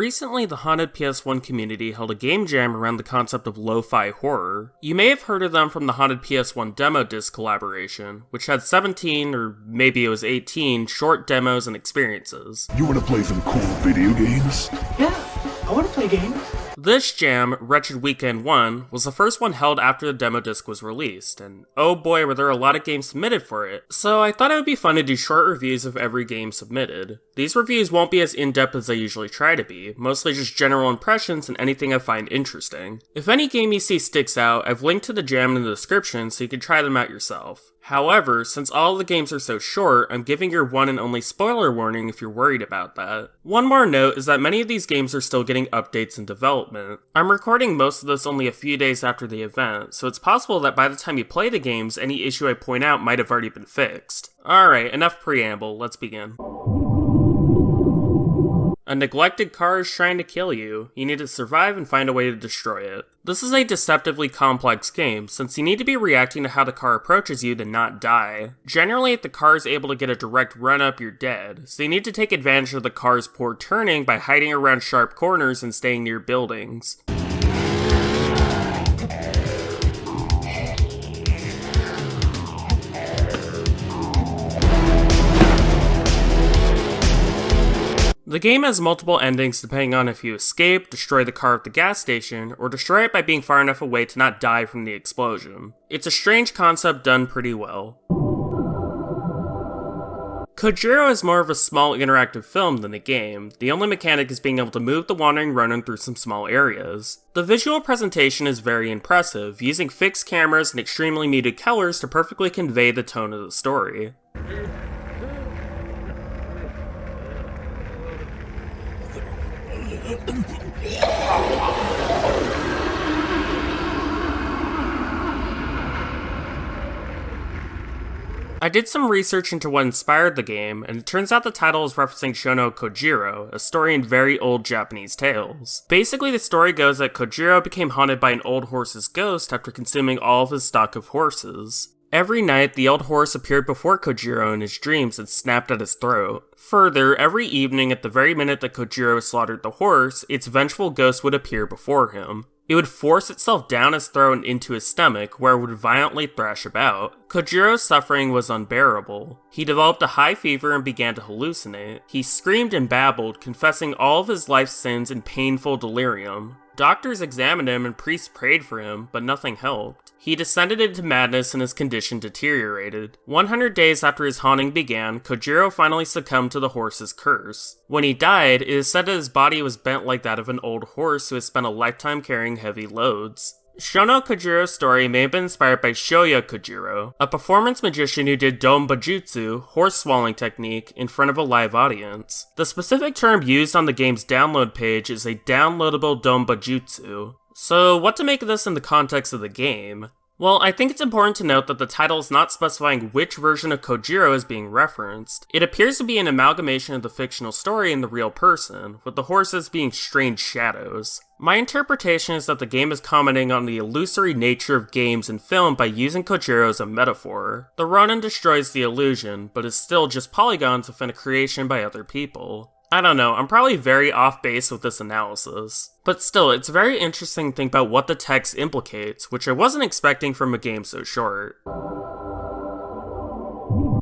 Recently, the haunted PS1 community held a game jam around the concept of lo-fi horror. You may have heard of them from the haunted PS1 demo disc collaboration, which had 17, or maybe it was 18, short demos and experiences. You wanna play some cool video games? Yeah, I wanna play games. This jam, Wretched Weekend 1, was the first one held after the demo disc was released, and oh boy were there a lot of games submitted for it, so I thought it would be fun to do short reviews of every game submitted. These reviews won't be as in-depth as I usually try to be, mostly just general impressions and anything I find interesting. If any game you see sticks out, I've linked to the jam in the description so you can try them out yourself. However, since all of the games are so short, I'm giving your one and only spoiler warning if you're worried about that. One more note is that many of these games are still getting updates in development. I'm recording most of this only a few days after the event, so it's possible that by the time you play the games, any issue I point out might have already been fixed. Alright, enough preamble, let's begin. A neglected car is trying to kill you. You need to survive and find a way to destroy it. This is a deceptively complex game, since you need to be reacting to how the car approaches you to not die. Generally, if the car is able to get a direct run up, you're dead, so you need to take advantage of the car's poor turning by hiding around sharp corners and staying near buildings. The game has multiple endings depending on if you escape, destroy the car at the gas station, or destroy it by being far enough away to not die from the explosion. It's a strange concept done pretty well. Kojirou is more of a small interactive film than a game. The only mechanic is being able to move the wandering runner through some small areas. The visual presentation is very impressive, using fixed cameras and extremely muted colors to perfectly convey the tone of the story. I did some research into what inspired the game, and it turns out the title is referencing Shono Kojirou, a story in very old Japanese tales. Basically, the story goes that Kojirou became haunted by an old horse's ghost after consuming all of his stock of horses. Every night, the old horse appeared before Kojirou in his dreams and snapped at his throat. Further, every evening at the very minute that Kojirou slaughtered the horse, its vengeful ghost would appear before him. It would force itself down his throat and into his stomach, where it would violently thrash about. Kojirou's suffering was unbearable. He developed a high fever and began to hallucinate. He screamed and babbled, confessing all of his life's sins in painful delirium. Doctors examined him and priests prayed for him, but nothing helped. He descended into madness and his condition deteriorated. 100 days after his haunting began, Kojirou finally succumbed to the horse's curse. When he died, it is said that his body was bent like that of an old horse who has spent a lifetime carrying heavy loads. Shono Kojirou's story may have been inspired by Shoya Kojirou, a performance magician who did Donbajutsu, horse swallowing technique, in front of a live audience. The specific term used on the game's download page is a downloadable Donbajutsu. So, what to make of this in the context of the game? Well, I think it's important to note that the title is not specifying which version of Kojirou is being referenced. It appears to be an amalgamation of the fictional story and the real person, with the horses being strange shadows. My interpretation is that the game is commenting on the illusory nature of games and film by using Kojirou as a metaphor. The Ronin destroys the illusion, but is still just polygons within a creation by other people. I don't know, I'm probably very off base with this analysis. But still, it's very interesting to think about what the text implicates, which I wasn't expecting from a game so short.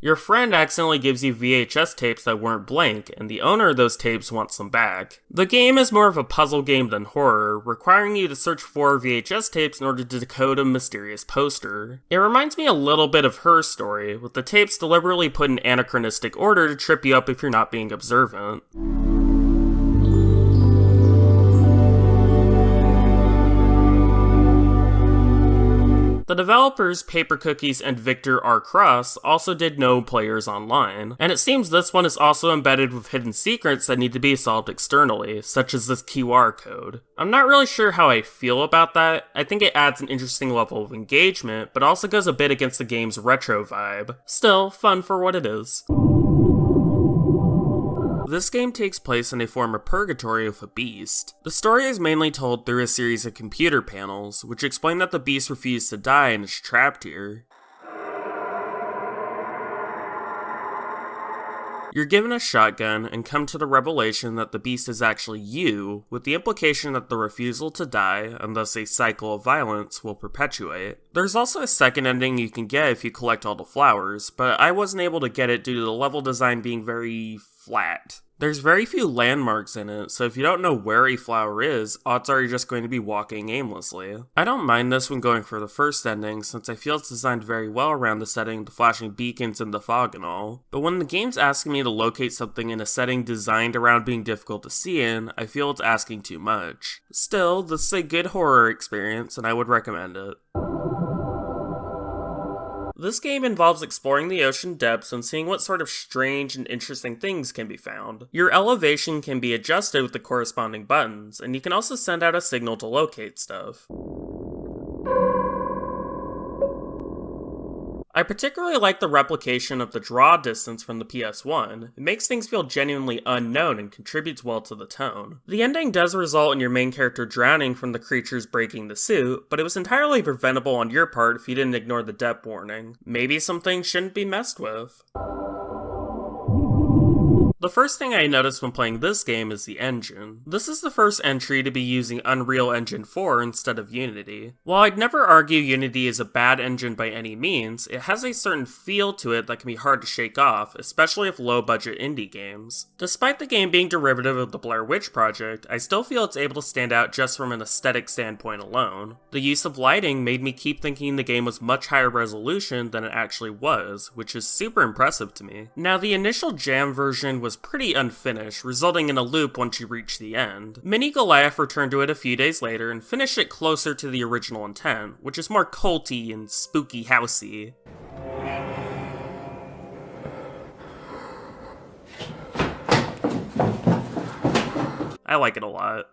Your friend accidentally gives you VHS tapes that weren't blank, and the owner of those tapes wants them back. The game is more of a puzzle game than horror, requiring you to search for VHS tapes in order to decode a mysterious poster. It reminds me a little bit of Her Story, with the tapes deliberately put in anachronistic order to trip you up if you're not being observant. The developers, Paper Cookies and Victor R. Cross, also did No Players Online, and it seems this one is also embedded with hidden secrets that need to be solved externally, such as this QR code. I'm not really sure how I feel about that. I think it adds an interesting level of engagement, but also goes a bit against the game's retro vibe. Still, fun for what it is. This game takes place in a form of purgatory with a beast. The story is mainly told through a series of computer panels, which explain that the beast refused to die and is trapped here. You're given a shotgun and come to the revelation that the beast is actually you, with the implication that the refusal to die, and thus a cycle of violence, will perpetuate. There's also a second ending you can get if you collect all the flowers, but I wasn't able to get it due to the level design being very flat. There's very few landmarks in it, so if you don't know where a flower is, odds are you're just going to be walking aimlessly. I don't mind this when going for the first ending, since I feel it's designed very well around the setting, the flashing beacons, and the fog and all. But when the game's asking me to locate something in a setting designed around being difficult to see in, I feel it's asking too much. Still, this is a good horror experience, and I would recommend it. This game involves exploring the ocean depths and seeing what sort of strange and interesting things can be found. Your elevation can be adjusted with the corresponding buttons, and you can also send out a signal to locate stuff. I particularly like the replication of the draw distance from the PS1. It makes things feel genuinely unknown and contributes well to the tone. The ending does result in your main character drowning from the creatures breaking the suit, but it was entirely preventable on your part if you didn't ignore the depth warning. Maybe some things shouldn't be messed with. The first thing I noticed when playing this game is the engine. This is the first entry to be using Unreal Engine 4 instead of Unity. While I'd never argue Unity is a bad engine by any means, it has a certain feel to it that can be hard to shake off, especially with low-budget indie games. Despite the game being derivative of the Blair Witch Project, I still feel it's able to stand out just from an aesthetic standpoint alone. The use of lighting made me keep thinking the game was much higher resolution than it actually was, which is super impressive to me. Now, the initial jam version was pretty unfinished, resulting in a loop once you reach the end. Mini Goliath returned to it a few days later and finished it closer to the original intent, which is more culty and spooky housey. I like it a lot.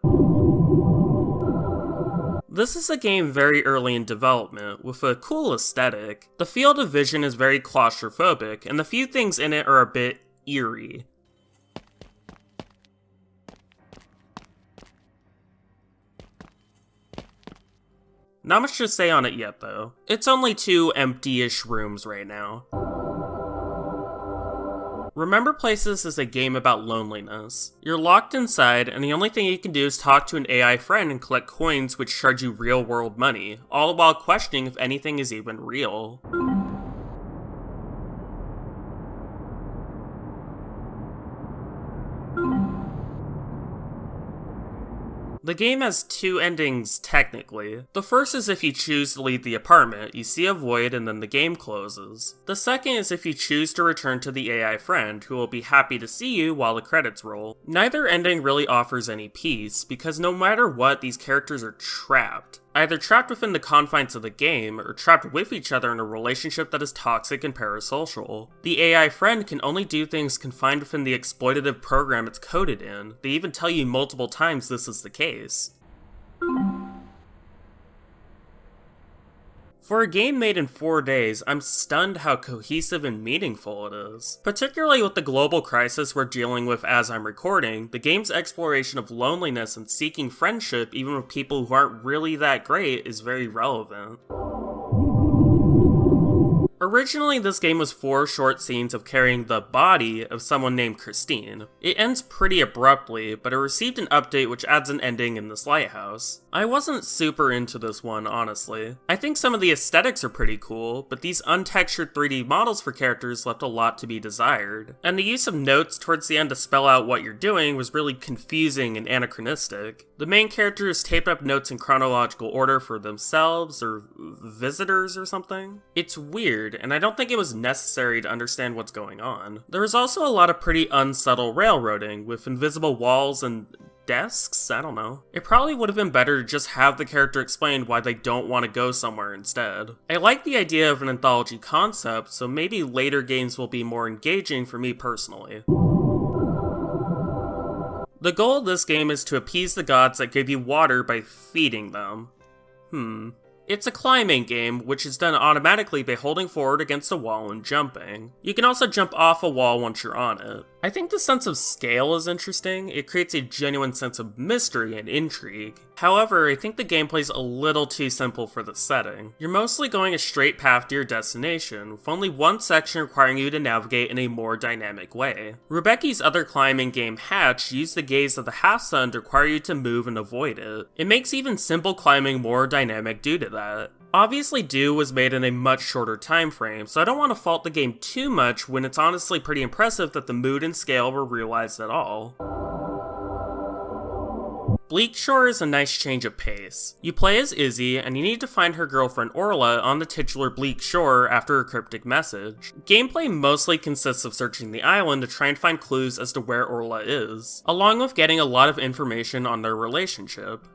This is a game very early in development, with a cool aesthetic. The field of vision is very claustrophobic, and the few things in it are a bit eerie. Not much to say on it yet, though. It's only 2 empty-ish rooms right now. Remember Places is a game about loneliness. You're locked inside, and the only thing you can do is talk to an AI friend and collect coins which charge you real-world money, all while questioning if anything is even real. The game has 2 endings, technically. The first is if you choose to leave the apartment, you see a void and then the game closes. The second is if you choose to return to the AI friend, who will be happy to see you while the credits roll. Neither ending really offers any peace, because no matter what, these characters are trapped. Either trapped within the confines of the game, or trapped with each other in a relationship that is toxic and parasocial. The AI friend can only do things confined within the exploitative program it's coded in. They even tell you multiple times this is the case. For a game made in 4 days, I'm stunned how cohesive and meaningful it is. Particularly with the global crisis we're dealing with as I'm recording, the game's exploration of loneliness and seeking friendship even with people who aren't really that great is very relevant. Originally, this game was 4 short scenes of carrying the body of someone named Christine. It ends pretty abruptly, but it received an update which adds an ending in this lighthouse. I wasn't super into this one, honestly. I think some of the aesthetics are pretty cool, but these untextured 3D models for characters left a lot to be desired. And the use of notes towards the end to spell out what you're doing was really confusing and anachronistic. The main characters taped up notes in chronological order for themselves, or visitors or something. It's weird, and I don't think it was necessary to understand what's going on. There was also a lot of pretty unsubtle railroading, with invisible walls and desks? I don't know. It probably would have been better to just have the character explain why they don't want to go somewhere instead. I like the idea of an anthology concept, so maybe later games will be more engaging for me personally. The goal of this game is to appease the gods that give you water by feeding them. It's a climbing game, which is done automatically by holding forward against a wall and jumping. You can also jump off a wall once you're on it. I think the sense of scale is interesting. It creates a genuine sense of mystery and intrigue. However, I think the gameplay's a little too simple for the setting. You're mostly going a straight path to your destination, with only one section requiring you to navigate in a more dynamic way. Rubeki's other climbing game, Hatch, used the gaze of the half-sun to require you to move and avoid it. It makes even simple climbing more dynamic due to that. Obviously, Do was made in a much shorter time frame, so I don't want to fault the game too much when it's honestly pretty impressive that the mood and scale were realized at all. Bleak Shore is a nice change of pace. You play as Izzy, and you need to find her girlfriend Orla on the titular Bleak Shore after a cryptic message. Gameplay mostly consists of searching the island to try and find clues as to where Orla is, along with getting a lot of information on their relationship.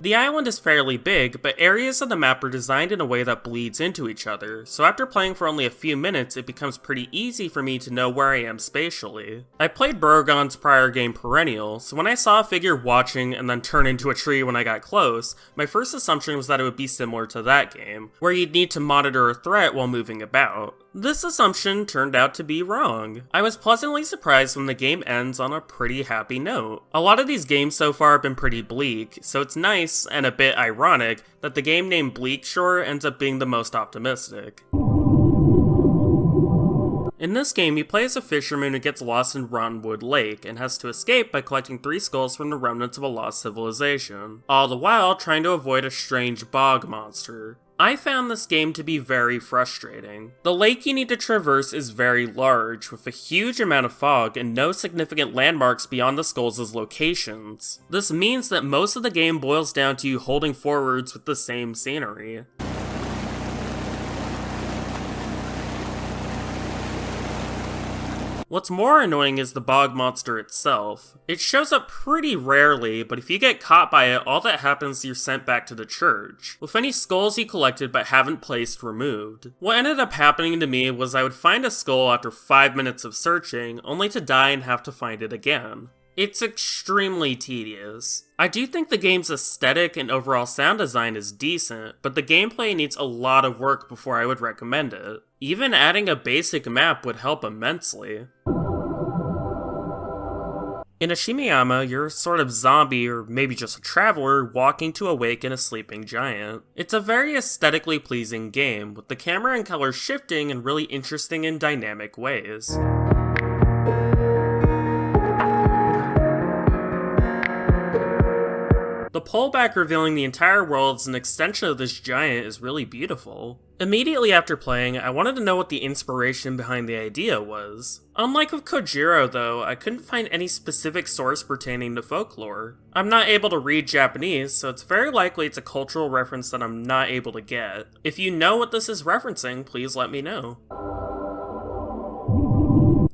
The island is fairly big, but areas of the map are designed in a way that bleeds into each other, so after playing for only a few minutes, it becomes pretty easy for me to know where I am spatially. I played Burgon's prior game Perennial, so when I saw a figure watching and then turn into a tree when I got close, my first assumption was that it would be similar to that game, where you'd need to monitor a threat while moving about. This assumption turned out to be wrong. I was pleasantly surprised when the game ends on a pretty happy note. A lot of these games so far have been pretty bleak, so it's nice, and a bit ironic, that the game named Bleak Shore ends up being the most optimistic. In this game, you play as a fisherman who gets lost in Ronwood Lake and has to escape by collecting 3 skulls from the remnants of a lost civilization, all the while trying to avoid a strange bog monster. I found this game to be very frustrating. The lake you need to traverse is very large, with a huge amount of fog and no significant landmarks beyond the skulls' locations. This means that most of the game boils down to you holding forwards with the same scenery. What's more annoying is the bog monster itself. It shows up pretty rarely, but if you get caught by it, all that happens is you're sent back to the church, with any skulls you collected but haven't placed removed. What ended up happening to me was I would find a skull after 5 minutes of searching, only to die and have to find it again. It's extremely tedious. I do think the game's aesthetic and overall sound design is decent, but the gameplay needs a lot of work before I would recommend it. Even adding a basic map would help immensely. In Ashimiyama, you're a sort of zombie or maybe just a traveler walking to awaken a sleeping giant. It's a very aesthetically pleasing game, with the camera and colors shifting in really interesting and dynamic ways. The pullback revealing the entire world as an extension of this giant is really beautiful. Immediately after playing, I wanted to know what the inspiration behind the idea was. Unlike with Kojirou though, I couldn't find any specific source pertaining to folklore. I'm not able to read Japanese, so it's very likely it's a cultural reference that I'm not able to get. If you know what this is referencing, please let me know.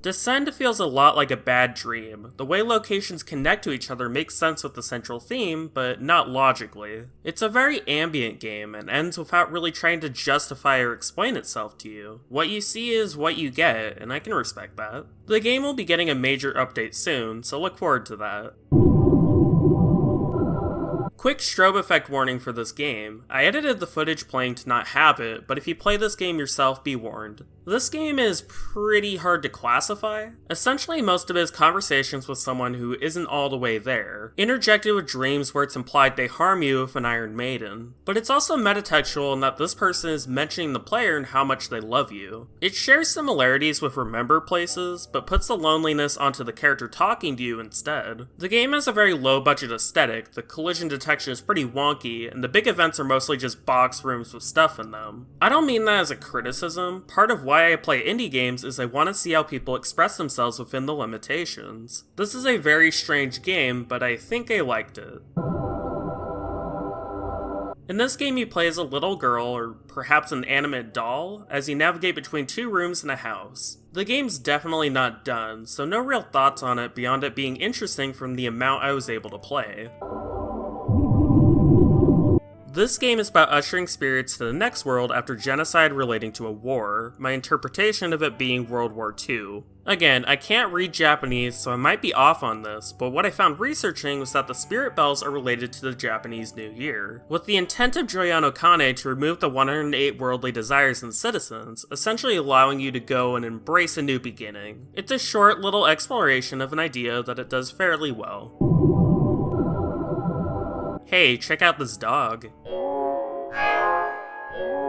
Descend feels a lot like a bad dream. The way locations connect to each other makes sense with the central theme, but not logically. It's a very ambient game and ends without really trying to justify or explain itself to you. What you see is what you get, and I can respect that. The game will be getting a major update soon, so look forward to that. Quick strobe effect warning for this game. I edited the footage playing to not have it, but if you play this game yourself, be warned. This game is pretty hard to classify. Essentially, most of it is conversations with someone who isn't all the way there, interjected with dreams where it's implied they harm you with an Iron Maiden. But it's also metatextual in that this person is mentioning the player and how much they love you. It shares similarities with Remember Places, but puts the loneliness onto the character talking to you instead. The game has a very low-budget aesthetic, the collision detection is pretty wonky, and the big events are mostly just box rooms with stuff in them. I don't mean that as a criticism. Part of why I play indie games is I want to see how people express themselves within the limitations. This is a very strange game, but I think I liked it. In this game you play as a little girl, or perhaps an animate doll, as you navigate between 2 rooms and a house. The game's definitely not done, so no real thoughts on it beyond it being interesting from the amount I was able to play. This game is about ushering spirits to the next world after genocide relating to a war, my interpretation of it being World War II. Again, I can't read Japanese, so I might be off on this, but what I found researching was that the spirit bells are related to the Japanese New Year, with the intent of Joyano Kane to remove the 108 worldly desires in citizens, essentially allowing you to go and embrace a new beginning. It's a short little exploration of an idea that it does fairly well. Hey, check out this dog.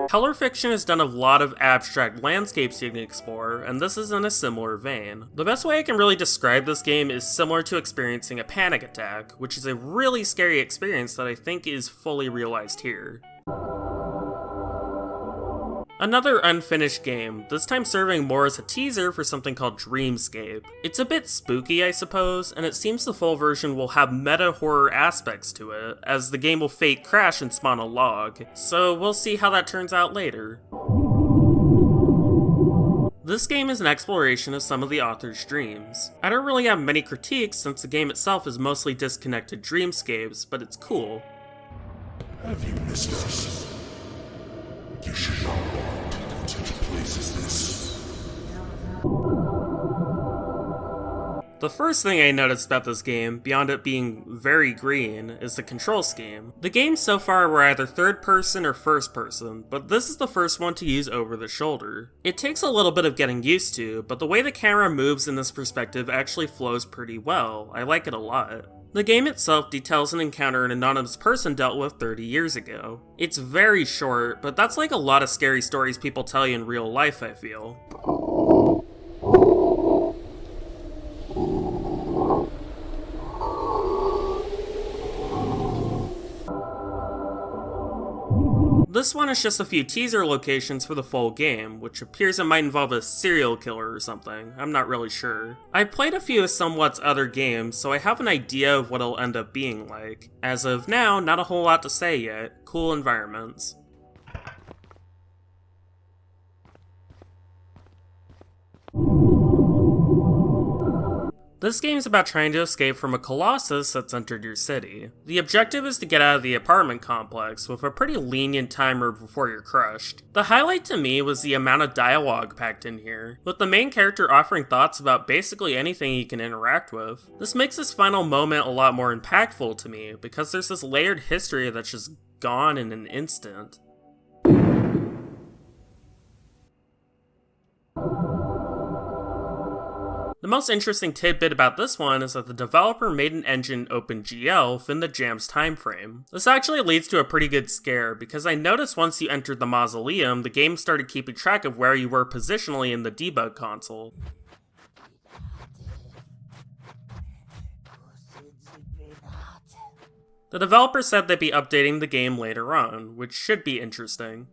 Color Fiction has done a lot of abstract landscapes you can explore, and this is in a similar vein. The best way I can really describe this game is similar to experiencing a panic attack, which is a really scary experience that I think is fully realized here. Another unfinished game, this time serving more as a teaser for something called Dreamscape. It's a bit spooky, I suppose, and it seems the full version will have meta-horror aspects to it, as the game will fake crash and spawn a log, so we'll see how that turns out later. This game is an exploration of some of the author's dreams. I don't really have many critiques since the game itself is mostly disconnected dreamscapes, but it's cool. Have you missed us? You should not want in such a place as this. The first thing I noticed about this game, beyond it being very green, is the control scheme. The games so far were either third person or first person, but this is the first one to use over the shoulder. It takes a little bit of getting used to, but the way the camera moves in this perspective actually flows pretty well. I like it a lot. The game itself details an encounter an anonymous person dealt with 30 years ago. It's very short, but that's like a lot of scary stories people tell you in real life, I feel. This one is just a few teaser locations for the full game, which appears it might involve a serial killer or something. I'm not really sure. I played a few of Somewhat's other games, so I have an idea of what it'll end up being like. As of now, not a whole lot to say yet. Cool environments. This game is about trying to escape from a colossus that's entered your city. The objective is to get out of the apartment complex, with a pretty lenient timer before you're crushed. The highlight to me was the amount of dialogue packed in here, with the main character offering thoughts about basically anything you can interact with. This makes this final moment a lot more impactful to me, because there's this layered history that's just gone in an instant. The most interesting tidbit about this one is that the developer made an engine OpenGL within the jam's timeframe. This actually leads to a pretty good scare, because I noticed once you entered the mausoleum, the game started keeping track of where you were positionally in the debug console. The developer said they'd be updating the game later on, which should be interesting.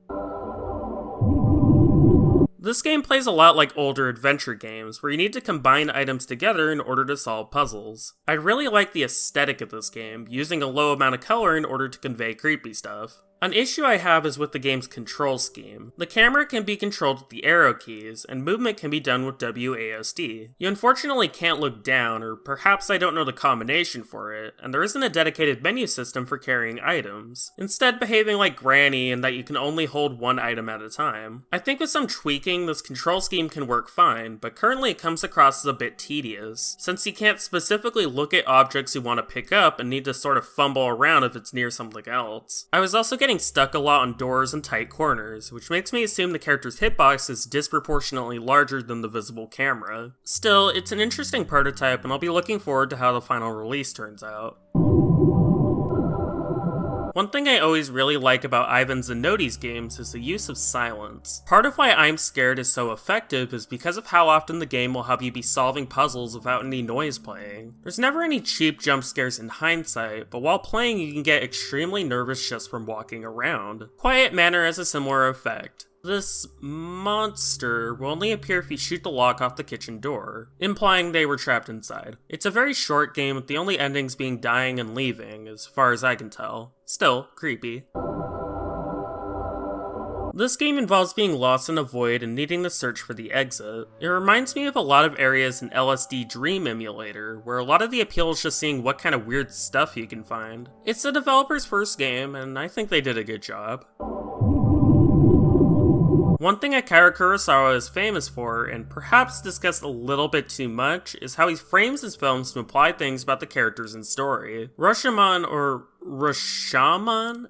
This game plays a lot like older adventure games, where you need to combine items together in order to solve puzzles. I really like the aesthetic of this game, using a low amount of color in order to convey creepy stuff. An issue I have is with the game's control scheme. The camera can be controlled with the arrow keys, and movement can be done with WASD. You unfortunately can't look down, or perhaps I don't know the combination for it, and there isn't a dedicated menu system for carrying items, instead behaving like Granny in that you can only hold one item at a time. I think with some tweaking, this control scheme can work fine, but currently it comes across as a bit tedious, since you can't specifically look at objects you want to pick up and need to sort of fumble around if it's near something else. I was also getting stuck a lot on doors and tight corners, which makes me assume the character's hitbox is disproportionately larger than the visible camera. Still, it's an interesting prototype, and I'll be looking forward to how the final release turns out. One thing I always really like about Ivan's and Nodi's games is the use of silence. Part of why I'm Scared is so effective is because of how often the game will have you be solving puzzles without any noise playing. There's never any cheap jump scares in hindsight, but while playing you can get extremely nervous just from walking around. Quiet Manor has a similar effect. This monster will only appear if you shoot the lock off the kitchen door, implying they were trapped inside. It's a very short game with the only endings being dying and leaving, as far as I can tell. Still, creepy. This game involves being lost in a void and needing to search for the exit. It reminds me of a lot of areas in LSD Dream Emulator, where a lot of the appeal is just seeing what kind of weird stuff you can find. It's the developer's first game, and I think they did a good job. One thing Akira Kurosawa is famous for, and perhaps discussed a little bit too much, is how he frames his films to imply things about the characters and story. Rashomon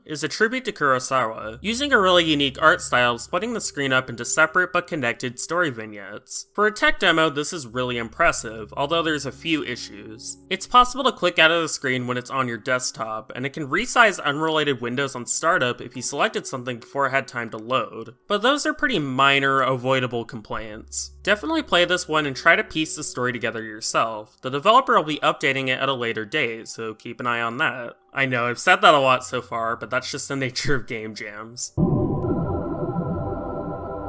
is a tribute to Kurosawa, using a really unique art style, splitting the screen up into separate but connected story vignettes. For a tech demo, this is really impressive, although there's a few issues. It's possible to click out of the screen when it's on your desktop, and it can resize unrelated windows on startup if you selected something before it had time to load. But those are pretty minor, avoidable complaints. Definitely play this one and try to piece the story together yourself. The developer will be updating it at a later date, so keep an eye on that. I know, I've said that a lot so far, but that's just the nature of game jams.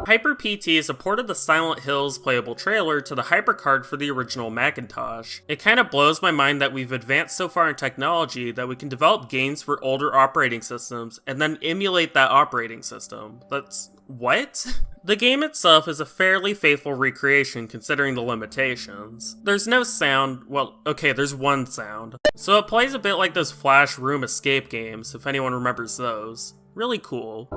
Hyper PT has ported the Silent Hills playable trailer to the HyperCard for the original Macintosh. It kind of blows my mind that we've advanced so far in technology that we can develop games for older operating systems and then emulate that operating system. That's... what? The game itself is a fairly faithful recreation considering the limitations. There's no sound, well, okay, there's one sound. So it plays a bit like those Flash Room Escape games, if anyone remembers those. Really cool.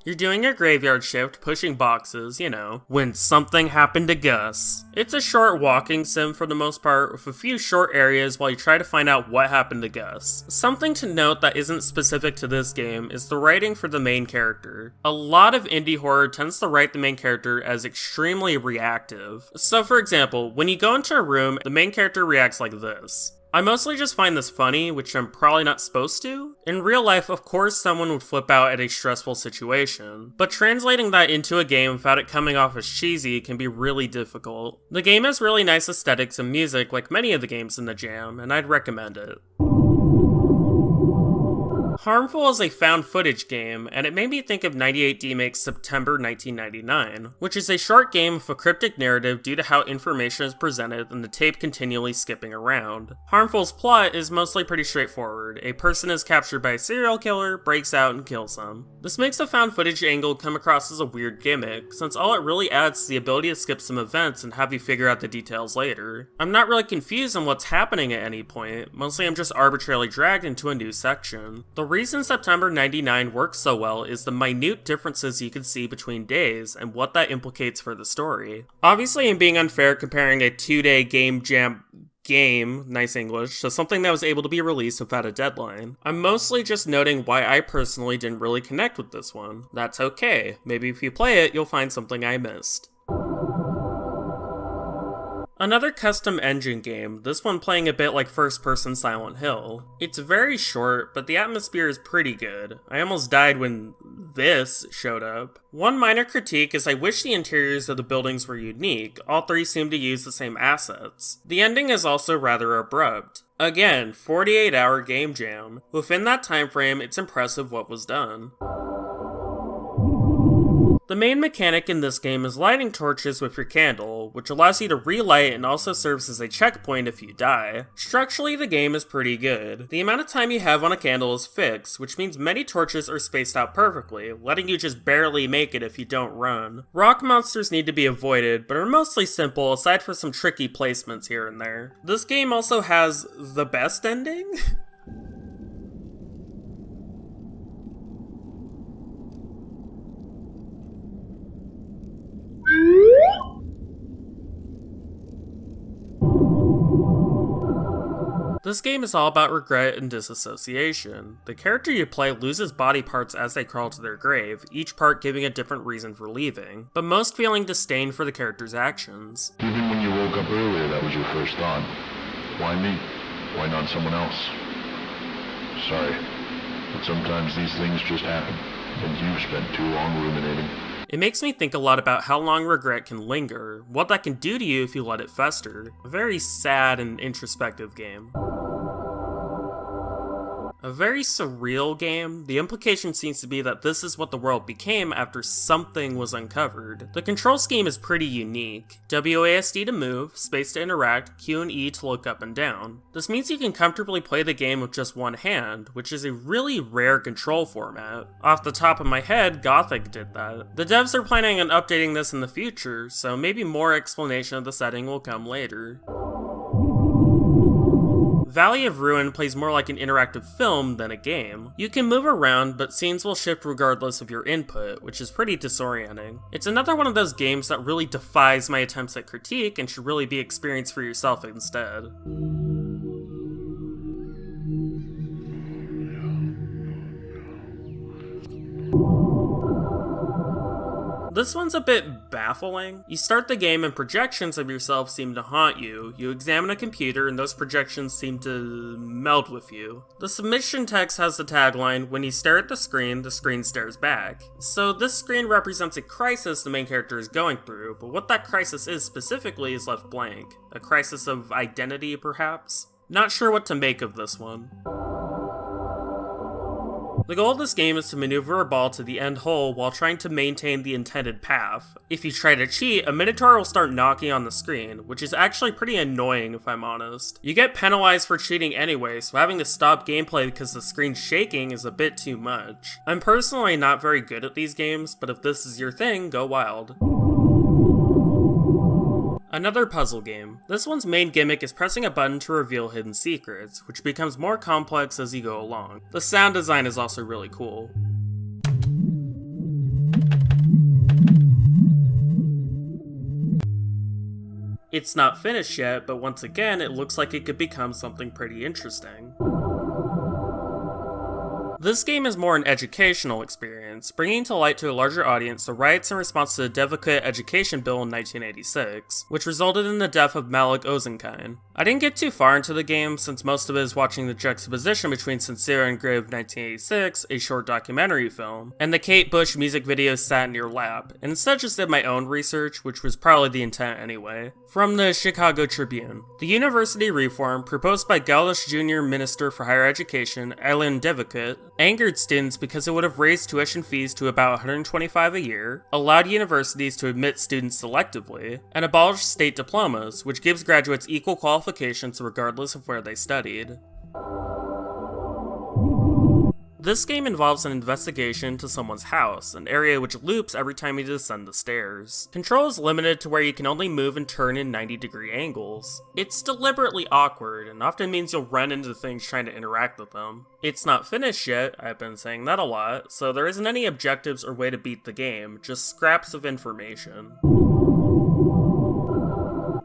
You're doing your graveyard shift, pushing boxes, you know, when something happened to Gus. It's a short walking sim for the most part, with a few short areas while you try to find out what happened to Gus. Something to note that isn't specific to this game is the writing for the main character. A lot of indie horror tends to write the main character as extremely reactive. So for example, when you go into a room, the main character reacts like this. I mostly just find this funny, which I'm probably not supposed to. In real life, of course someone would flip out at a stressful situation, but translating that into a game without it coming off as cheesy can be really difficult. The game has really nice aesthetics and music like many of the games in the jam, and I'd recommend it. Harmful is a found footage game, and it made me think of 98D Make's September 1999, which is a short game with a cryptic narrative due to how information is presented and the tape continually skipping around. Harmful's plot is mostly pretty straightforward. A person is captured by a serial killer, breaks out, and kills them. This makes the found footage angle come across as a weird gimmick, since all it really adds is the ability to skip some events and have you figure out the details later. I'm not really confused on what's happening at any point, mostly I'm just arbitrarily dragged into a new section. The reason September 99 works so well is the minute differences you can see between days and what that implicates for the story. Obviously I'm being unfair comparing a 2-day game jam game, nice English, to something that was able to be released without a deadline. I'm mostly just noting why I personally didn't really connect with this one. That's okay. Maybe if you play it, you'll find something I missed. Another custom engine game, this one playing a bit like first-person Silent Hill. It's very short, but the atmosphere is pretty good. I almost died when this showed up. One minor critique is I wish the interiors of the buildings were unique. All three seem to use the same assets. The ending is also rather abrupt. Again, 48-hour game jam. Within that time frame, it's impressive what was done. The main mechanic in this game is lighting torches with your candle, which allows you to relight and also serves as a checkpoint if you die. Structurally, the game is pretty good. The amount of time you have on a candle is fixed, which means many torches are spaced out perfectly, letting you just barely make it if you don't run. Rock monsters need to be avoided, but are mostly simple aside from some tricky placements here and there. This game also has the best ending? This game is all about regret and disassociation. The character you play loses body parts as they crawl to their grave, each part giving a different reason for leaving, but most feeling disdain for the character's actions. Even when you woke up earlier, that was your first thought. Why me? Why not someone else? Sorry, but sometimes these things just happen, and you've spent too long ruminating. It makes me think a lot about how long regret can linger, what that can do to you if you let it fester. A very sad and introspective game. A very surreal game. The implication seems to be that this is what the world became after something was uncovered. The control scheme is pretty unique. WASD to move, space to interact, Q and E to look up and down. This means you can comfortably play the game with just one hand, which is a really rare control format. Off the top of my head, Gothic did that. The devs are planning on updating this in the future, so maybe more explanation of the setting will come later. Valley of Ruin plays more like an interactive film than a game. You can move around, but scenes will shift regardless of your input, which is pretty disorienting. It's another one of those games that really defies my attempts at critique and should really be experienced for yourself instead. This one's a bit baffling. You start the game and projections of yourself seem to haunt you. You examine a computer and those projections seem to meld with you. The submission text has the tagline, "When you stare at the screen stares back." So this screen represents a crisis the main character is going through, but what that crisis is specifically is left blank. A crisis of identity, perhaps? Not sure what to make of this one. The goal of this game is to maneuver a ball to the end hole while trying to maintain the intended path. If you try to cheat, a Minotaur will start knocking on the screen, which is actually pretty annoying if I'm honest. You get penalized for cheating anyway, so having to stop gameplay because the screen's shaking is a bit too much. I'm personally not very good at these games, but if this is your thing, go wild. Another puzzle game. This one's main gimmick is pressing a button to reveal hidden secrets, which becomes more complex as you go along. The sound design is also really cool. It's not finished yet, but once again, it looks like it could become something pretty interesting. This game is more an educational experience, bringing to light to a larger audience the riots in response to the Devacate Education Bill in 1986, which resulted in the death of Malik Ozenkine. I didn't get too far into the game since most of it is watching the juxtaposition between Sincere and Grave 1986, a short documentary film, and the Kate Bush music video sat in your lap, and instead just did my own research, which was probably the intent anyway. From the Chicago Tribune. The university reform, proposed by Gallagher Jr. Minister for Higher Education, Alain Devacate, angered students because it would have raised tuition fees to about $125 a year, allowed universities to admit students selectively, and abolished state diplomas, which gives graduates equal qualifications regardless of where they studied. This game involves an investigation to someone's house, an area which loops every time you descend the stairs. Control is limited to where you can only move and turn in 90-degree angles. It's deliberately awkward, and often means you'll run into things trying to interact with them. It's not finished yet, I've been saying that a lot, so there isn't any objectives or way to beat the game, just scraps of information.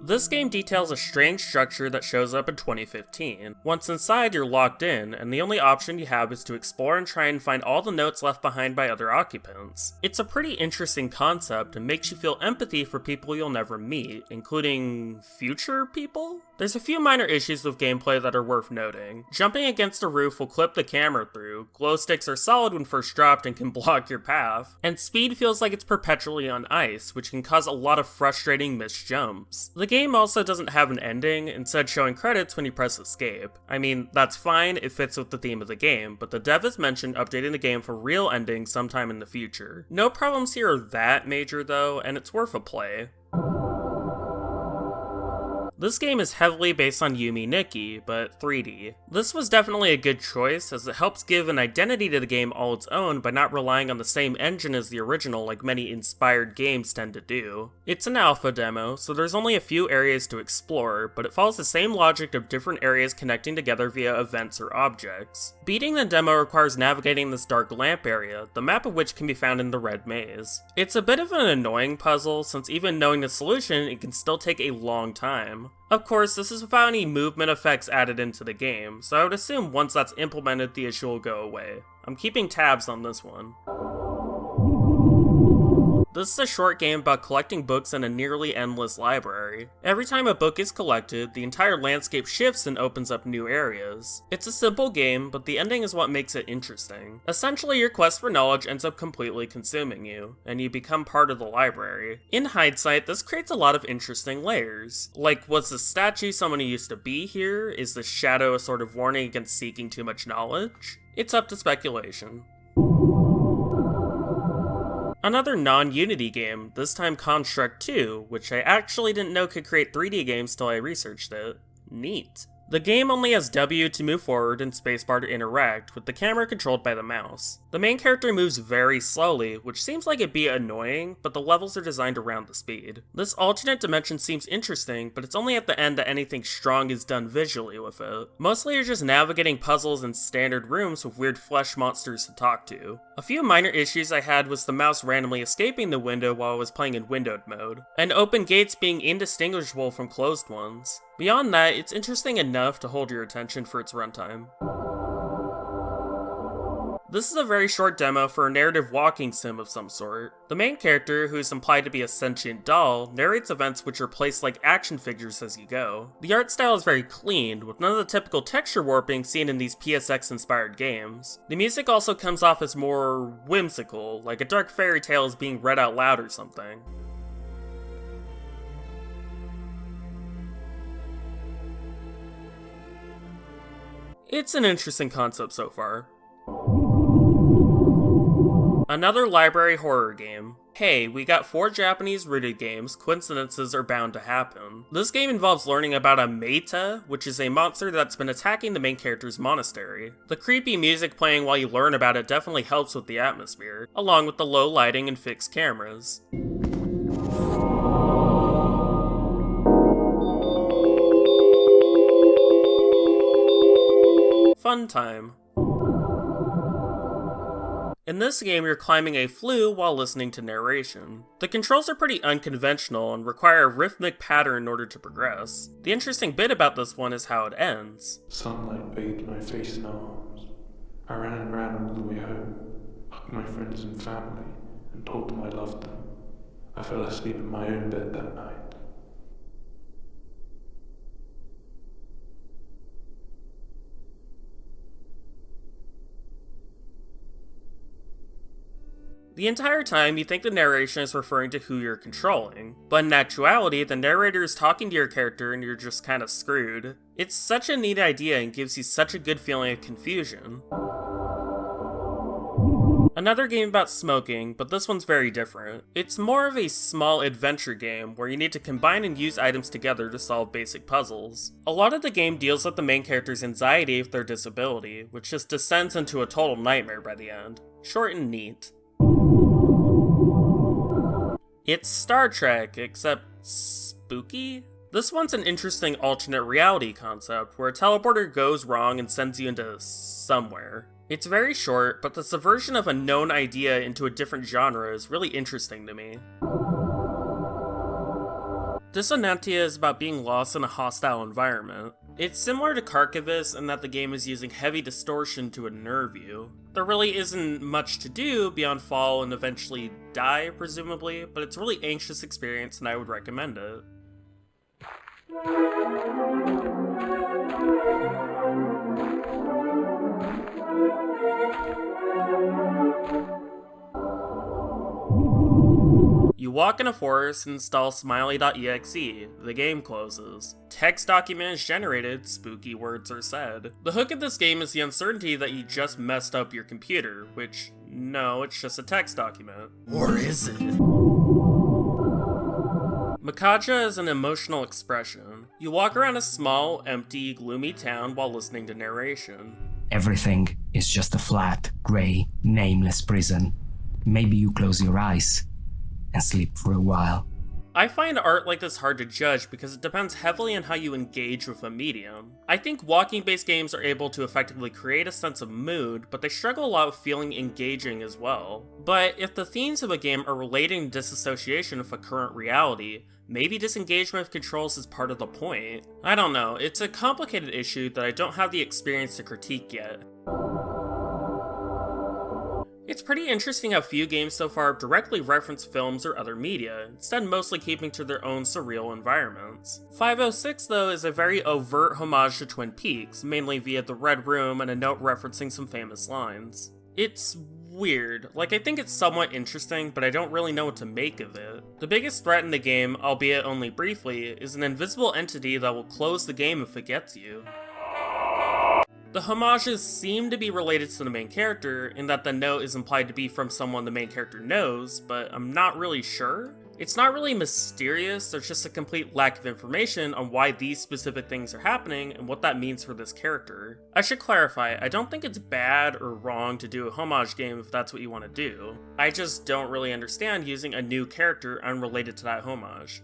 This game details a strange structure that shows up in 2015. Once inside, you're locked in, and the only option you have is to explore and try and find all the notes left behind by other occupants. It's a pretty interesting concept and makes you feel empathy for people you'll never meet, including future people? There's a few minor issues with gameplay that are worth noting. Jumping against a roof will clip the camera through, glow sticks are solid when first dropped and can block your path, and speed feels like it's perpetually on ice, which can cause a lot of frustrating missed jumps. The game also doesn't have an ending, instead showing credits when you press escape. I mean, that's fine, it fits with the theme of the game, but the dev has mentioned updating the game for real endings sometime in the future. No problems here are that major though, and it's worth a play. This game is heavily based on Yume Nikki, but 3D. This was definitely a good choice, as it helps give an identity to the game all its own by not relying on the same engine as the original like many inspired games tend to do. It's an alpha demo, so there's only a few areas to explore, but it follows the same logic of different areas connecting together via events or objects. Beating the demo requires navigating this dark lamp area, the map of which can be found in the red maze. It's a bit of an annoying puzzle, since even knowing the solution, it can still take a long time. Of course, this is without any movement effects added into the game, so I would assume once that's implemented, the issue will go away. I'm keeping tabs on this one. This is a short game about collecting books in a nearly endless library. Every time a book is collected, the entire landscape shifts and opens up new areas. It's a simple game, but the ending is what makes it interesting. Essentially, your quest for knowledge ends up completely consuming you, and you become part of the library. In hindsight, this creates a lot of interesting layers. Like, was the statue someone who used to be here? Is the shadow a sort of warning against seeking too much knowledge? It's up to speculation. Another non-Unity game, this time Construct 2, which I actually didn't know could create 3D games till I researched it. Neat. The game only has W to move forward and spacebar to interact, with the camera controlled by the mouse. The main character moves very slowly, which seems like it'd be annoying, but the levels are designed around the speed. This alternate dimension seems interesting, but it's only at the end that anything strong is done visually with it. Mostly you're just navigating puzzles in standard rooms with weird flesh monsters to talk to. A few minor issues I had was the mouse randomly escaping the window while I was playing in windowed mode, and open gates being indistinguishable from closed ones. Beyond that, it's interesting enough to hold your attention for its runtime. This is a very short demo for a narrative walking sim of some sort. The main character, who is implied to be a sentient doll, narrates events which are placed like action figures as you go. The art style is very clean, with none of the typical texture warping seen in these PSX-inspired games. The music also comes off as more whimsical, like a dark fairy tale is being read out loud or something. It's an interesting concept so far. Another library horror game. Hey, we got 4 Japanese-rooted games, coincidences are bound to happen. This game involves learning about a Meta, which is a monster that's been attacking the main character's monastery. The creepy music playing while you learn about it definitely helps with the atmosphere, along with the low lighting and fixed cameras. Fun time. In this game, you're climbing a flue while listening to narration. The controls are pretty unconventional and require a rhythmic pattern in order to progress. The interesting bit about this one is how it ends. Sunlight bathed my face and arms. I ran and ran all the way home, hugged my friends and family, and told them I loved them. I fell asleep in my own bed that night. The entire time, you think the narration is referring to who you're controlling, but in actuality, the narrator is talking to your character and you're just kind of screwed. It's such a neat idea and gives you such a good feeling of confusion. Another game about smoking, but this one's very different. It's more of a small adventure game where you need to combine and use items together to solve basic puzzles. A lot of the game deals with the main character's anxiety with their disability, which just descends into a total nightmare by the end. Short and neat. It's Star Trek, except spooky? This one's an interesting alternate reality concept, where a teleporter goes wrong and sends you into somewhere. It's very short, but the subversion of a known idea into a different genre is really interesting to me. Dissonantia is about being lost in a hostile environment. It's similar to Carcavis in that the game is using heavy distortion to unnerve you. There really isn't much to do beyond fall and eventually die, presumably, but it's a really anxious experience and I would recommend it. You walk in a forest and install smiley.exe. The game closes. Text document is generated, spooky words are said. The hook of this game is the uncertainty that you just messed up your computer, which, no, it's just a text document. Or is it? Makaja is an emotional expression. You walk around a small, empty, gloomy town while listening to narration. Everything is just a flat, grey, nameless prison. Maybe you close your eyes and sleep for a while. I find art like this hard to judge because it depends heavily on how you engage with a medium. I think walking-based games are able to effectively create a sense of mood, but they struggle a lot with feeling engaging as well. But if the themes of a game are relating to disassociation with a current reality, maybe disengagement of controls is part of the point. I don't know, it's a complicated issue that I don't have the experience to critique yet. It's pretty interesting how few games so far have directly referenced films or other media, instead mostly keeping to their own surreal environments. 506, though, is a very overt homage to Twin Peaks, mainly via the Red Room and a note referencing some famous lines. It's weird. I think it's somewhat interesting, but I don't really know what to make of it. The biggest threat in the game, albeit only briefly, is an invisible entity that will close the game if it gets you. The homages seem to be related to the main character, in that the note is implied to be from someone the main character knows, but I'm not really sure. It's not really mysterious, there's just a complete lack of information on why these specific things are happening and what that means for this character. I should clarify, I don't think it's bad or wrong to do a homage game if that's what you want to do. I just don't really understand using a new character unrelated to that homage.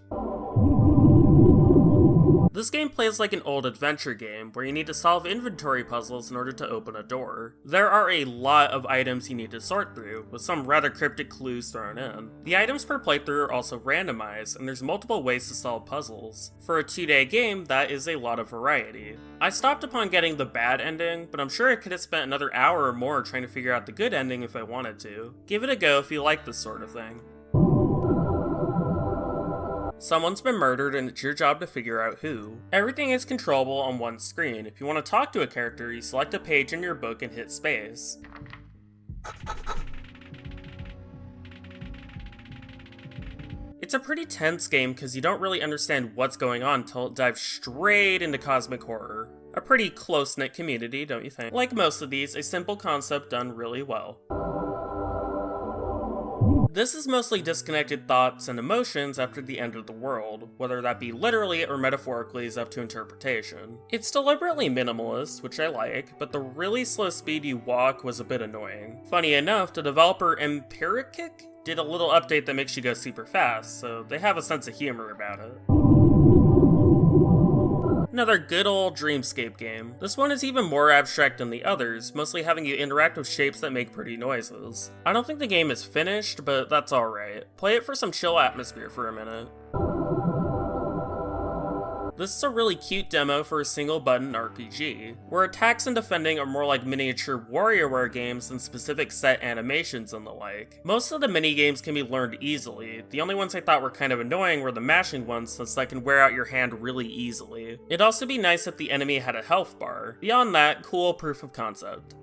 This game plays like an old adventure game, where you need to solve inventory puzzles in order to open a door. There are a lot of items you need to sort through, with some rather cryptic clues thrown in. The items per playthrough are also randomized, and there's multiple ways to solve puzzles. For a 2-day game, that is a lot of variety. I stopped upon getting the bad ending, but I'm sure I could have spent another hour or more trying to figure out the good ending if I wanted to. Give it a go if you like this sort of thing. Someone's been murdered and it's your job to figure out who. Everything is controllable on one screen. If you want to talk to a character, you select a page in your book and hit space. It's a pretty tense game because you don't really understand what's going on until it dives straight into cosmic horror. A pretty close-knit community, don't you think? Like most of these, a simple concept done really well. This is mostly disconnected thoughts and emotions after the end of the world, whether that be literally or metaphorically is up to interpretation. It's deliberately minimalist, which I like, but the really slow speed you walk was a bit annoying. Funny enough, the developer Empirikic did a little update that makes you go super fast, so they have a sense of humor about it. Another good old dreamscape game. This one is even more abstract than the others, mostly having you interact with shapes that make pretty noises. I don't think the game is finished, but that's alright. Play it for some chill atmosphere for a minute. This is a really cute demo for a single button RPG, where attacks and defending are more like miniature WarioWare games than specific set animations and the like. Most of the mini-games can be learned easily. The only ones I thought were kind of annoying were the mashing ones, since that can wear out your hand really easily. It'd also be nice if the enemy had a health bar. Beyond that, cool proof of concept.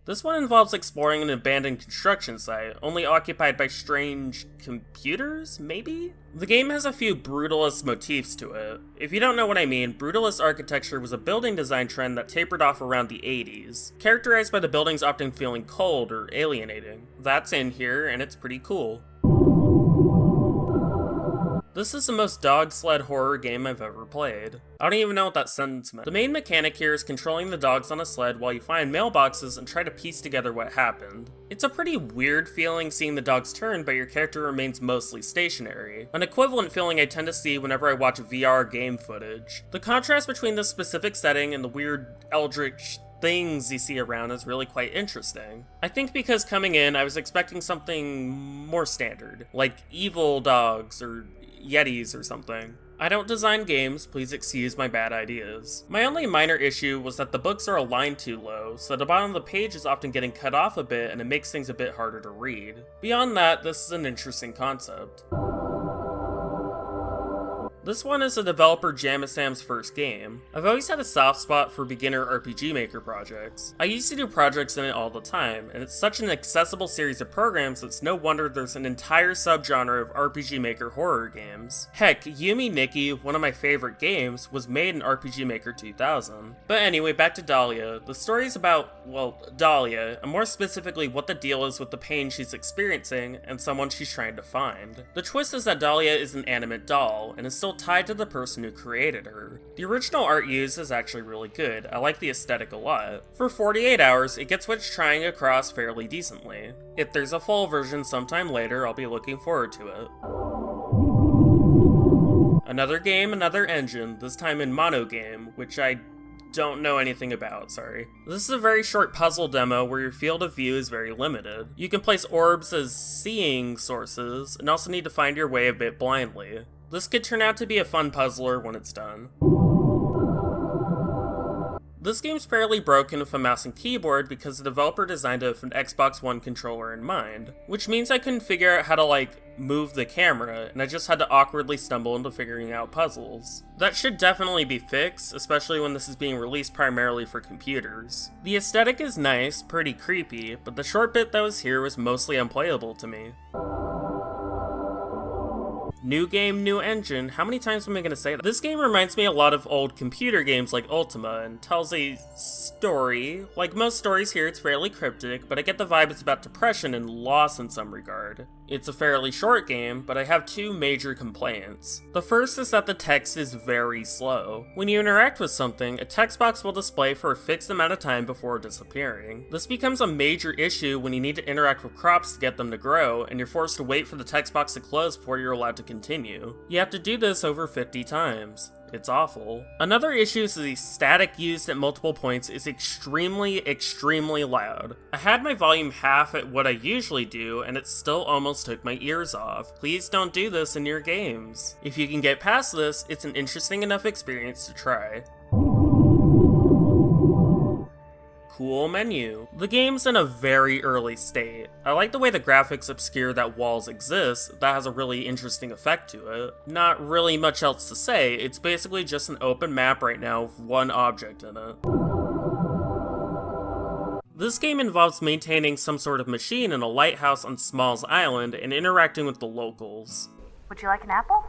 This one involves exploring an abandoned construction site, only occupied by strange computers, maybe? The game has a few brutalist motifs to it. If you don't know what I mean, brutalist architecture was a building design trend that tapered off around the 80s, characterized by the buildings often feeling cold or alienating. That's in here, and it's pretty cool. This is the most dog sled horror game I've ever played. I don't even know what that sentence meant. The main mechanic here is controlling the dogs on a sled while you find mailboxes and try to piece together what happened. It's a pretty weird feeling seeing the dogs turn, but your character remains mostly stationary. An equivalent feeling I tend to see whenever I watch VR game footage. The contrast between this specific setting and the weird eldritch things you see around is really quite interesting. I think because coming in, I was expecting something more standard, like evil dogs or Yetis or something. I don't design games, please excuse my bad ideas. My only minor issue was that the books are aligned too low, so the bottom of the page is often getting cut off a bit and it makes things a bit harder to read. Beyond that, this is an interesting concept. This one is the developer Jamisam's first game. I've always had a soft spot for beginner RPG Maker projects. I used to do projects in it all the time, and it's such an accessible series of programs it's no wonder there's an entire subgenre of RPG Maker horror games. Heck, Yume Nikki, one of my favorite games, was made in RPG Maker 2000. But anyway, back to Dahlia. The story's about, well, Dahlia, and more specifically what the deal is with the pain she's experiencing and someone she's trying to find. The twist is that Dahlia is an animate doll, and is still tied to the person who created her. The original art used is actually really good. I like the aesthetic a lot. For 48 hours, it gets what it's trying across fairly decently. If there's a full version sometime later, I'll be looking forward to it. Another game, another engine, this time in Monogame, which I don't know anything about, sorry. This is a very short puzzle demo where your field of view is very limited. You can place orbs as seeing sources, and also need to find your way a bit blindly. This could turn out to be a fun puzzler when it's done. This game's fairly broken with a mouse and keyboard because the developer designed it with an Xbox One controller in mind, which means I couldn't figure out how to move the camera, and I just had to awkwardly stumble into figuring out puzzles. That should definitely be fixed, especially when this is being released primarily for computers. The aesthetic is nice, pretty creepy, but the short bit that was here was mostly unplayable to me. New game, new engine. How many times am I gonna say that? This game reminds me a lot of old computer games like Ultima and tells a story. Like most stories here, it's fairly cryptic, but I get the vibe it's about depression and loss in some regard. It's a fairly short game, but I have two major complaints. The first is that the text is very slow. When you interact with something, a text box will display for a fixed amount of time before disappearing. This becomes a major issue when you need to interact with crops to get them to grow, and you're forced to wait for the text box to close before you're allowed to continue. You have to do this over 50 times. It's awful. Another issue is the static used at multiple points is extremely loud. I had my volume half at what I usually do, and it still almost took my ears off. Please don't do this in your games. If you can get past this, it's an interesting enough experience to try. Cool menu. The game's in a very early state. I like the way the graphics obscure that walls exist. That has a really interesting effect to it. Not really much else to say, it's basically just an open map right now with one object in it. This game involves maintaining some sort of machine in a lighthouse on Small's Island and interacting with the locals. Would you like an apple?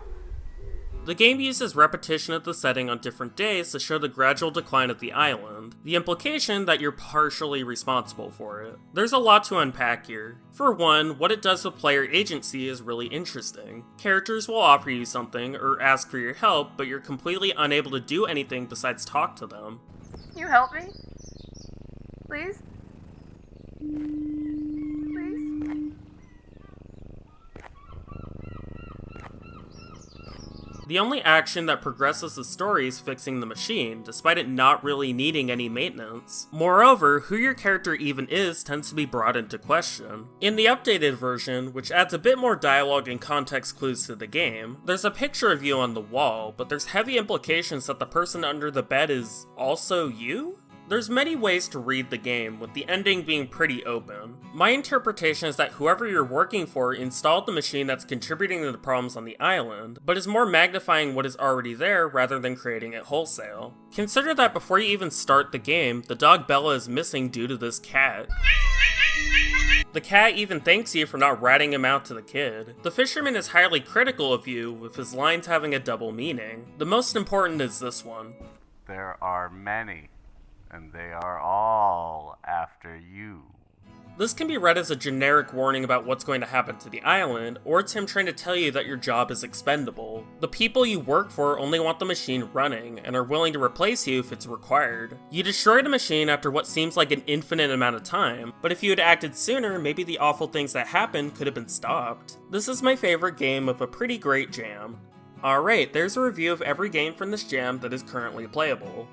The game uses repetition of the setting on different days to show the gradual decline of the island, the implication that you're partially responsible for it. There's a lot to unpack here. For one, what it does with player agency is really interesting. Characters will offer you something or ask for your help, but you're completely unable to do anything besides talk to them. Can you help me? Please? Please? The only action that progresses the story is fixing the machine, despite it not really needing any maintenance. Moreover, who your character even is tends to be brought into question. In the updated version, which adds a bit more dialogue and context clues to the game, there's a picture of you on the wall, but there's heavy implications that the person under the bed is also you? There's many ways to read the game, with the ending being pretty open. My interpretation is that whoever you're working for installed the machine that's contributing to the problems on the island, but is more magnifying what is already there rather than creating it wholesale. Consider that before you even start the game, the dog Bella is missing due to this cat. The cat even thanks you for not ratting him out to the kid. The fisherman is highly critical of you, with his lines having a double meaning. The most important is this one. There are many, and they are all after you. This can be read as a generic warning about what's going to happen to the island, or it's him trying to tell you that your job is expendable. The people you work for only want the machine running, and are willing to replace you if it's required. You destroyed a machine after what seems like an infinite amount of time, but if you had acted sooner, maybe the awful things that happened could have been stopped. This is my favorite game with a pretty great jam. Alright, there's a review of every game from this jam that is currently playable.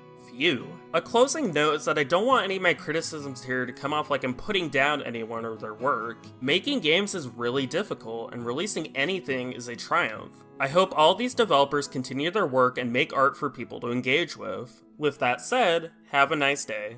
A closing note is that I don't want any of my criticisms here to come off like I'm putting down anyone or their work. Making games is really difficult, and releasing anything is a triumph. I hope all these developers continue their work and make art for people to engage with. With that said, have a nice day.